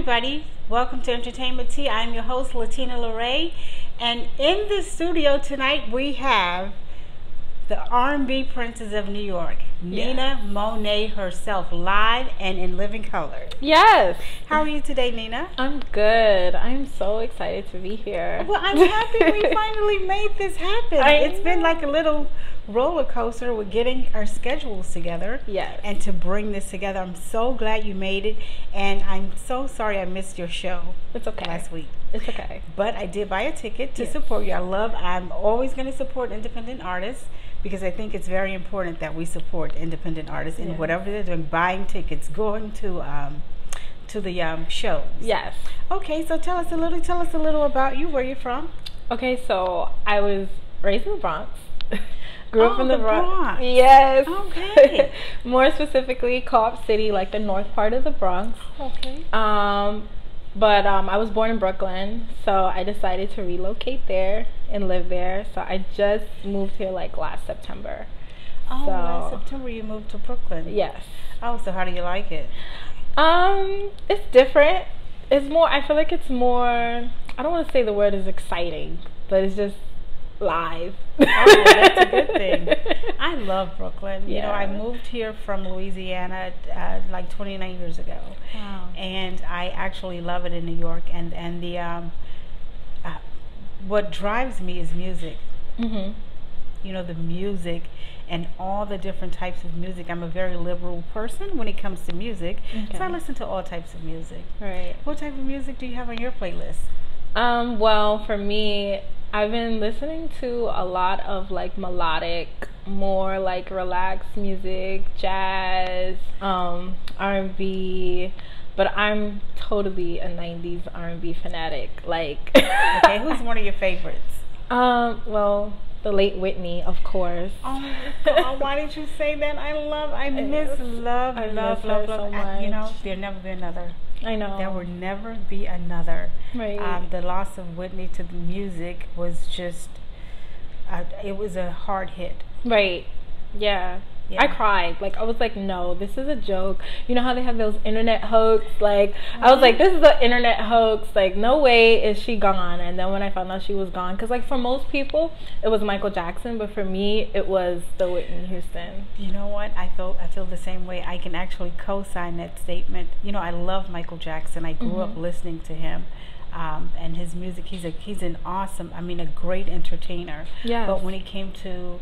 everybody. Welcome to Entertainment Tea. I'm your host, Latina Lorraine. And in the studio tonight, we have the R&B Princess of New York, Nina Monet herself, live and in living color. Yes. How are you today, Nina? I'm good. I'm so excited to be here. Well, I'm happy we finally made this happen. It's been like a little roller coaster with getting our schedules together. Yes. And to bring this together. I'm so glad you made it. And I'm so sorry I missed your show. It's okay. Last week. It's okay. But I did buy a ticket to support you. I'm always going to support independent artists, because I think it's very important that we support independent artists in whatever they're doing, buying tickets, going to the shows. Yes. Okay, so tell us a little about you, where you're from. Okay, so I was raised in the Bronx. Grew up in the Bronx. Yes. Okay. More specifically, Co-op City, like the north part of the Bronx. Okay. But I was born in Brooklyn, so I decided to relocate there and live there. So I just moved here like last September. Oh, so, last September you moved to Brooklyn. Yes. Oh, so how do you like it? It's different. It's more, I feel like it's more, I don't want to say the word is exciting, but it's just live. Oh, that's a good thing. I love Brooklyn. Yeah. You know, I moved here from Louisiana like 29 years ago. Wow. And I actually love it in New York. And the what drives me is music. Mm-hmm. You know, the music and all the different types of music. I'm a very liberal person when it comes to music. Okay. So I listen to all types of music. Right. What type of music do you have on your playlist? Well, for me, I've been listening to a lot of like melodic, more like relaxed music, jazz, R&B, but I'm totally a 90s R&B fanatic. Like, okay, who's one of your favorites? Well, the late Whitney, of course. Oh God, why did you say that? I miss love so much. You know, there'll never be another. I know. There will never be another. Right. The loss of Whitney to the music was just, it was a hard hit. Right. Yeah. I cried. Like, I was like, no, this is a joke. You know how they have those internet hoax? Like, I was like, this is an internet hoax. Like, no way is she gone. And then when I found out she was gone, because like for most people, it was Michael Jackson, but for me, it was the Whitney Houston. You know what? I feel the same way. I can actually co-sign that statement. You know, I love Michael Jackson. I grew up listening to him. And his music, he's an awesome, a great entertainer. Yeah. But when it came to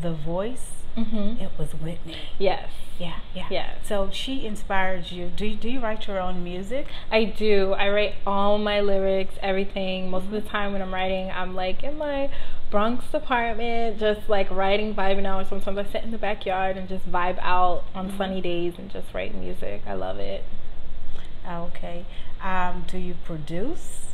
the voice, it was Whitney. Yes. Yeah. So she inspires you. Do you write your own music? I do. I write all my lyrics, everything. Most of the time when I'm writing, I'm like in my Bronx apartment, just like writing, vibing out. Sometimes I sit in the backyard and just vibe out on sunny days and just write music. I love it. Okay. Do you produce?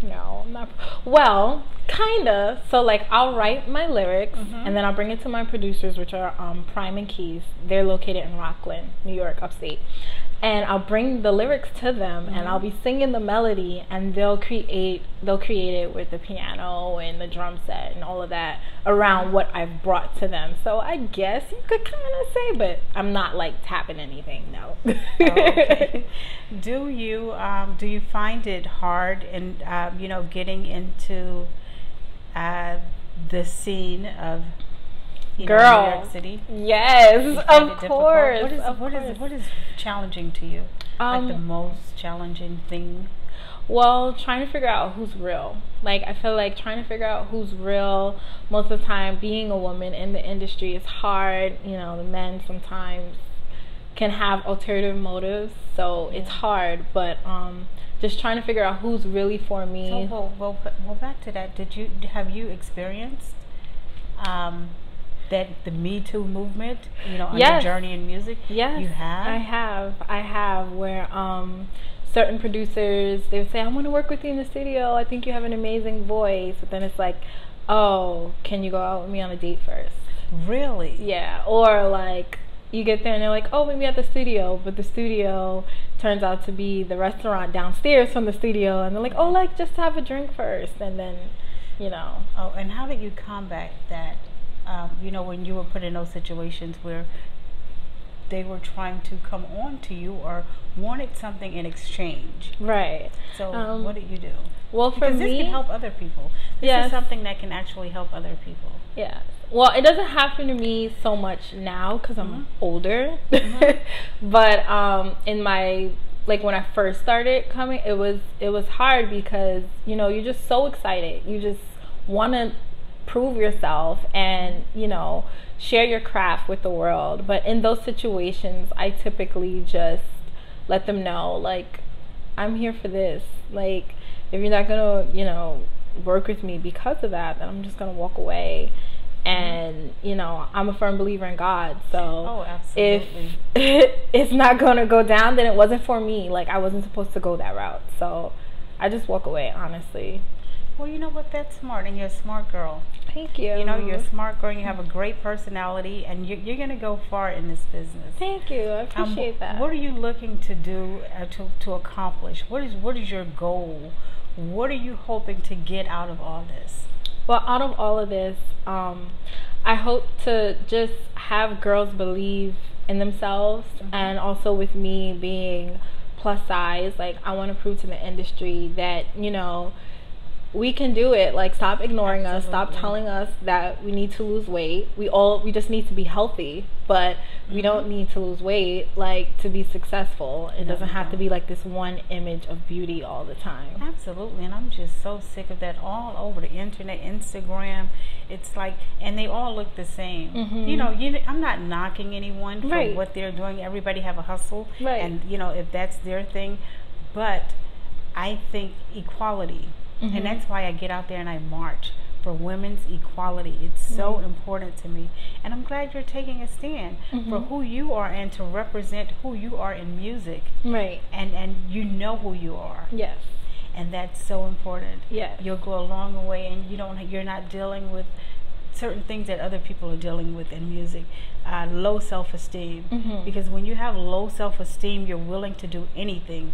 No, I'm not. Well, kinda. So like I'll write my lyrics and then I'll bring it to my producers, which are Prime and Keys. They're located in Rockland, New York, upstate. And I'll bring the lyrics to them and I'll be singing the melody, and they'll create it with the piano and the drum set and all of that around what I've brought to them. So I guess you could kind of say, but I'm not like tapping anything, no. Okay. Do you find it hard in getting into the scene of New York City? Yes, of course. What is challenging to you? Like the most challenging thing? Well, trying to figure out who's real. Like, I feel like trying to figure out who's real, most of the time, being a woman in the industry is hard. You know, the men sometimes can have alternative motives, so it's hard. But just trying to figure out who's really for me. So, well, back to that. Have you experienced that the Me Too movement, on your journey in music? Yes, you have. I have. Where certain producers, they would say, "I want to work with you in the studio. I think you have an amazing voice." But then it's like, "Oh, can you go out with me on a date first?" Really? Yeah. Or like, you get there and they're like, "Oh, maybe at the studio," but the studio turns out to be the restaurant downstairs from the studio, and they're like, "Oh, like just have a drink first," and then, Oh, and how did you combat that? When you were put in those situations where they were trying to come on to you or wanted something in exchange. Right. So what do you do? Well, for because me, this can help other people. This is something that can actually help other people. Yes. Well, it doesn't happen to me so much now because I'm older. But in my, like, when I first started coming, it was hard because, you know, you're just so excited. You just want to prove yourself and, you know, share your craft with the world. But in those situations, I typically just let them know, like, I'm here for this. Like, if you're not gonna, you know, work with me because of that, then I'm just gonna walk away. And, you know, I'm a firm believer in God. So if it's not gonna go down, then it wasn't for me. Like, I wasn't supposed to go that route. So I just walk away, honestly. Well, you know what? That's smart, and you're a smart girl. Thank you. You know, you're a smart girl, and you have a great personality, and you're going to go far in this business. Thank you. I appreciate that. What are you looking to do, to accomplish? What is your goal? What are you hoping to get out of all this? Well, out of all of this, I hope to just have girls believe in themselves, and also with me being plus size, like, I want to prove to the industry that, you know, we can do it. Like, stop ignoring us, stop telling us that we need to lose weight. We just need to be healthy, but we don't need to lose weight, like, to be successful. It doesn't have to be like this one image of beauty all the time. Absolutely. And I'm just so sick of that all over the internet, Instagram. It's like, and they all look the same. You know, I'm not knocking anyone for what they're doing. Everybody have a hustle, and, you know, if that's their thing. But I think equality. And that's why I get out there and I march for women's equality. It's so important to me. And I'm glad you're taking a stand for who you are and to represent who you are in music. Right. And you know who you are. Yes. And that's so important. Yes. You'll go a long way, and you're not dealing with certain things that other people are dealing with in music. Low self-esteem. Because when you have low self-esteem, you're willing to do anything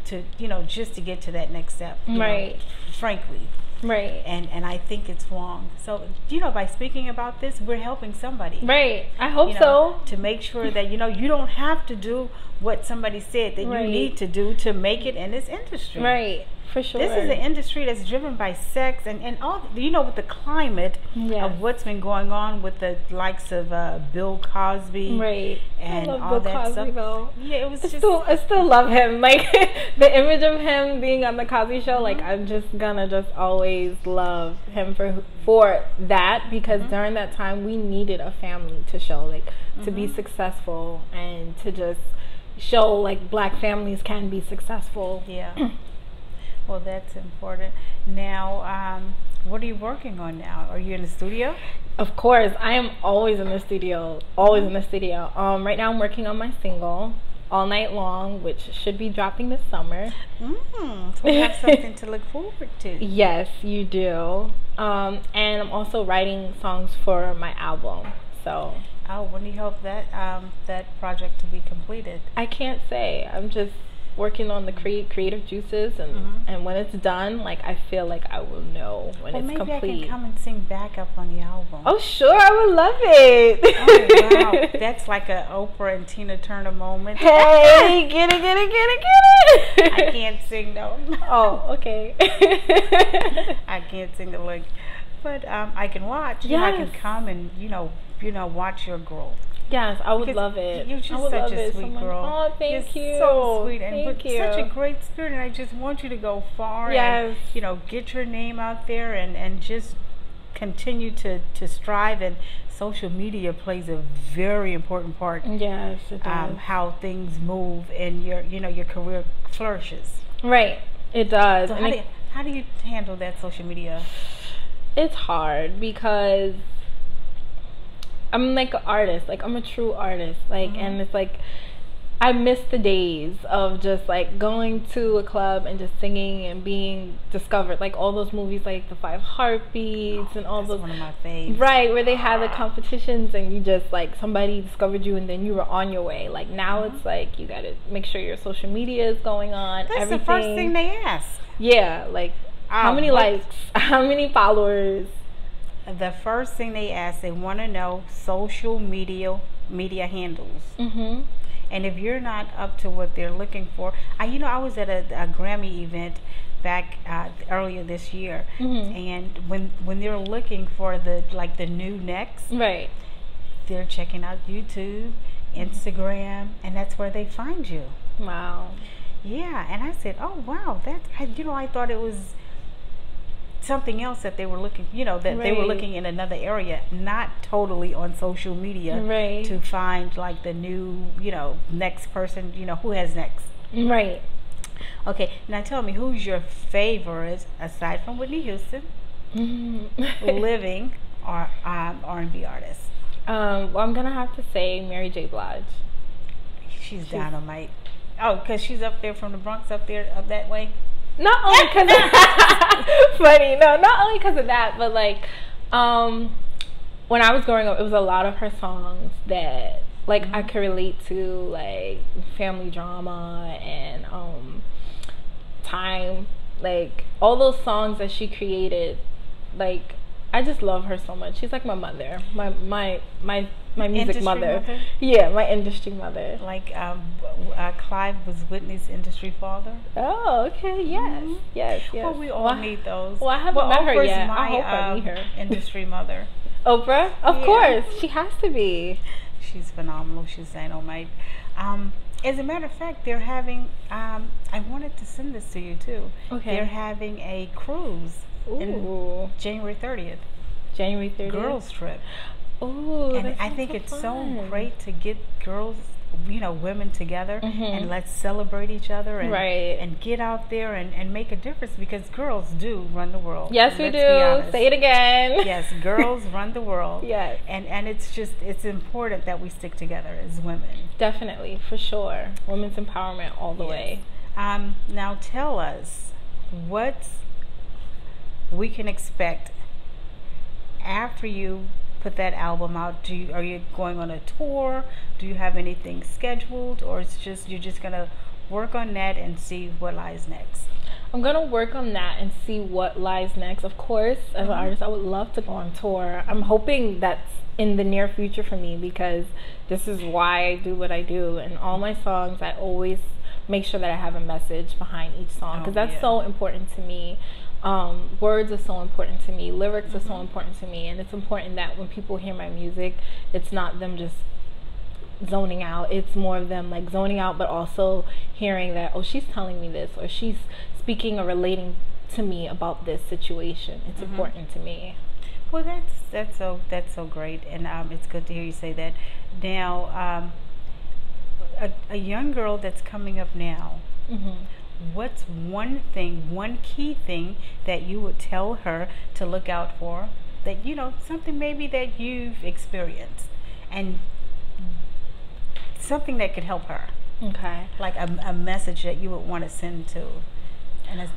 to, you know, just to get to that next step. Right. Know, frankly. Right. And I think it's wrong. So, you know, by speaking about this, we're helping somebody. Right. I hope so. To make sure that, you know, you don't have to do what somebody said that you need to do to make it in this industry. Right. For sure. This is an industry that's driven by sex and all, you know, with the climate of what's been going on with the likes of Bill Cosby. Right. And I love all Bill that Cosby, stuff. though. Yeah, it was I still love him. Like, the image of him being on the Cosby Show, like, I'm just gonna always love him for that, because during that time we needed a family to show, like, to be successful and to just show, like, black families can be successful. Yeah. Well, that's important. Now, what are you working on now? Are you in the studio? Of course, I am always in the studio. Always in the studio. Right now, I'm working on my single, All Night Long, which should be dropping this summer. So we have something to look forward to. Yes, you do. And I'm also writing songs for my album. So. Oh, when do you hope that that project to be completed? I can't say. I'm just working on the creative juices, and when it's done, like, I feel like I will know when it's complete. Maybe I can come and sing backup on the album. Oh, sure, I would love it. Oh, wow. That's like a Oprah and Tina Turner moment. Hey, get it. I can't sing though. Oh, okay. I can't sing the lick, but I can watch. Yes. I can come and you know watch your growth. Yes, I would love it. You're just such a sweet girl. Oh, thank you. So sweet and thank you. Such a great spirit, and I just want you to go far. Yes. And, you know, get your name out there and just continue to strive. And social media plays a very important part. Yes, it does. How things move and your career flourishes. Right, it does. So how do you handle that social media? It's hard because I'm like an artist, like, I'm a true artist, like, and it's like, I miss the days of just, like, going to a club and just singing and being discovered, like, all those movies, like The Five Heartbeats and all those. One of my faves. Right, where they had the competitions and you just, like, somebody discovered you and then you were on your way. Like, now it's like, you gotta make sure your social media is going on. That's everything. The first thing they ask. Yeah, like, how many likes, how many followers. The first thing they ask, they want to know social media media handles. Mm-hmm. And if you're not up to what they're looking for, I was at a Grammy event back earlier this year, Mm-hmm. and when they're looking for the new next, Right. they're checking out YouTube, Instagram, and that's where they find you. Wow. Yeah, and I said, oh wow, I thought it was something else that they were looking, that they were Right. looking in another area, not totally on social media, Right. to find like the new, next person, who has next. Right. Okay, now tell me, who's your favorite aside from Whitney Houston, living or R&B artist? Well, I'm gonna have to say Mary J. Blige. She's dynamite. Oh, because she's up there from the Bronx, up that way. Not only because of funny, no, not only because of that, but like, when I was growing up, it was a lot of her songs that like I could relate to, like family drama and time, like all those songs that she created. Like I just love her so much. She's like my mother, my music Industry mother. Yeah, my industry mother. Like Clive was Whitney's industry father. Oh, okay, yes, yes. Well, we all need those. Well, I haven't met her Oprah's yet. My, I hope I meet her. Industry mother. Oprah, of course, she has to be. She's phenomenal. She's dynamite. As a matter of fact, they're having. I wanted to send this to you too. Okay. They're having a cruise. In January 30th. January 30th. Girls trip. Ooh, and I think it's so great to get girls, women together, and let's celebrate each other and and get out there and make a difference, because girls do run the world. Yes, we do. Say it again. Yes, girls run the world. Yes. And it's important that we stick together as women. Definitely, for sure. Women's empowerment all the way. Now tell us what we can expect after you put that album out. Are you going on a tour? Do you have anything scheduled, or you're just gonna work on that and see what lies next? I'm gonna work on that and see what lies next. Of course, as an artist, I would love to go on tour. I'm hoping that's in the near future for me, because this is why I do what I do. And all my songs, I always make sure that I have a message behind each song, because that's so important to me. Words are so important to me, lyrics are so important to me, and it's important that when people hear my music, it's not them just zoning out, it's more of them like zoning out but also hearing that, oh, she's telling me this, or she's speaking or relating to me about this situation. It's important to me. Well, that's so great, and it's good to hear you say that. Now, a young girl that's coming up now, what's one key thing that you would tell her to look out for, that something maybe that you've experienced and something that could help her? Okay. Like a message that you would want to send to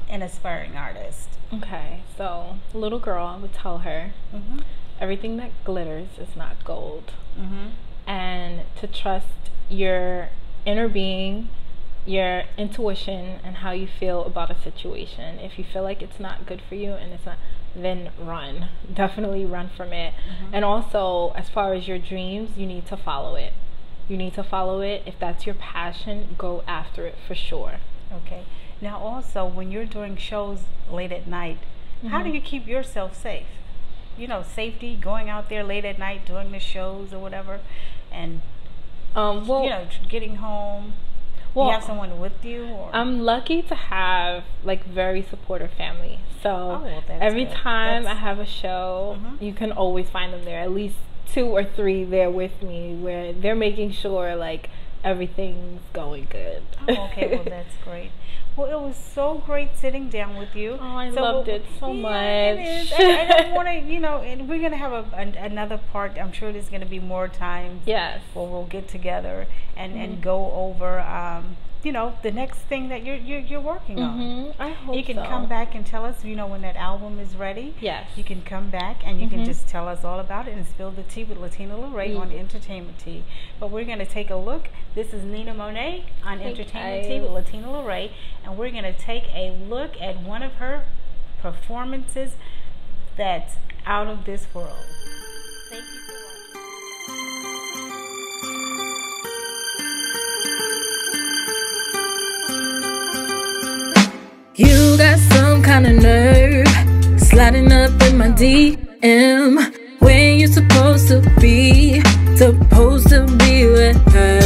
an aspiring artist. Okay, so little girl, I would tell her everything that glitters is not gold, and to trust your inner being, your intuition, and how you feel about a situation. If you feel like it's not good for you and it's not, then run. Definitely run from it. And also, as far as your dreams, you need to follow it. You need to follow it. If that's your passion, go after it for sure. Okay. Now also, when you're doing shows late at night, how do you keep yourself safe? Safety, going out there late at night doing the shows or whatever, and getting home. Well, you have someone with you? Or? I'm lucky to have like very supportive family. So every time I have a show, you can always find them there. At least 2 or 3 there with me, where they're making sure like everything's going good. Oh, okay. Well, that's great. Well, it was so great sitting down with you. Oh, I loved it so much. It is. I want to, and we're going to have another part. I'm sure there's going to be more times. Yes. Where we'll get together and go over, the next thing that you're working on. I hope you can come back and tell us, when that album is ready. Yes. You can come back and you can just tell us all about it and spill the tea with Latina Lorraine on Entertainment Tea. But we're going to take a look. This is Nina Monet on Entertainment Tea with Latina Lorraine, and we're going to take a look at one of her performances that's out of this world. Thank you for watching. You got some kind of nerve sliding up in my DM when you're supposed to be with her.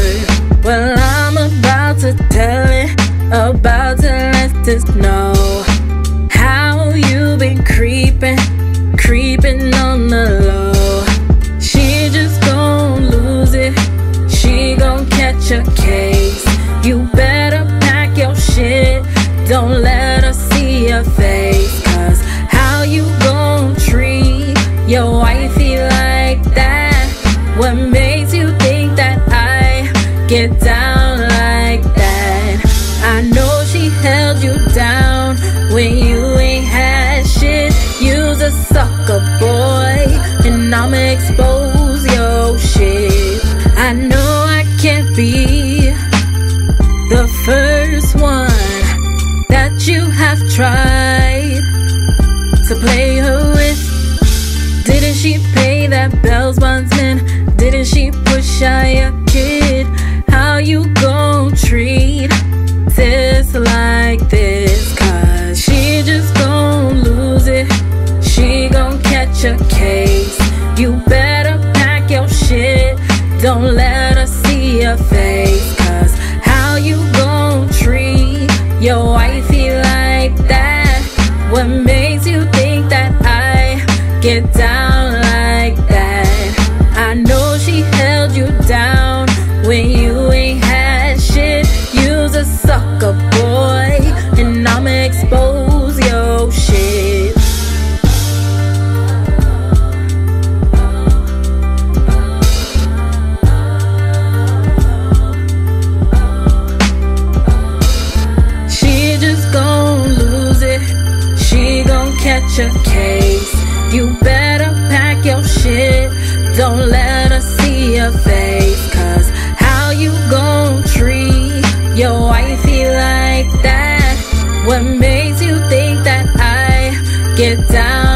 Well, I'm about to tell it, about to let this know how you been creeping on the low. She just gon' lose it, she gon' catch a case. You better pack your shit, don't let her see your face. Cause how you gon' treat your wifey like that? What makes you think that I get down like that? I know she held you down when you ain't had shit. You's a sucker boy, and I'ma expose your shit. I know I can't be the first one that you have tried to play her with. Didn't she pay that Bell's bondsman? Didn't she push out your kid? How you gon' treat sis like this? Cause she just gon' lose it, she gon' catch a case. You better pack your shit, don't let her see your face. Cause how you gon' treat your wifey like that? What makes you think that I get down like that? I know she held you down when you ain't had shit. You's a sucker boy, and I'ma expose your shit. She just gon' lose it, she gon' catch a case. You better pack your shit, don't let her see your face. Cause how you gon' treat your wifey like that? What makes you think that I get down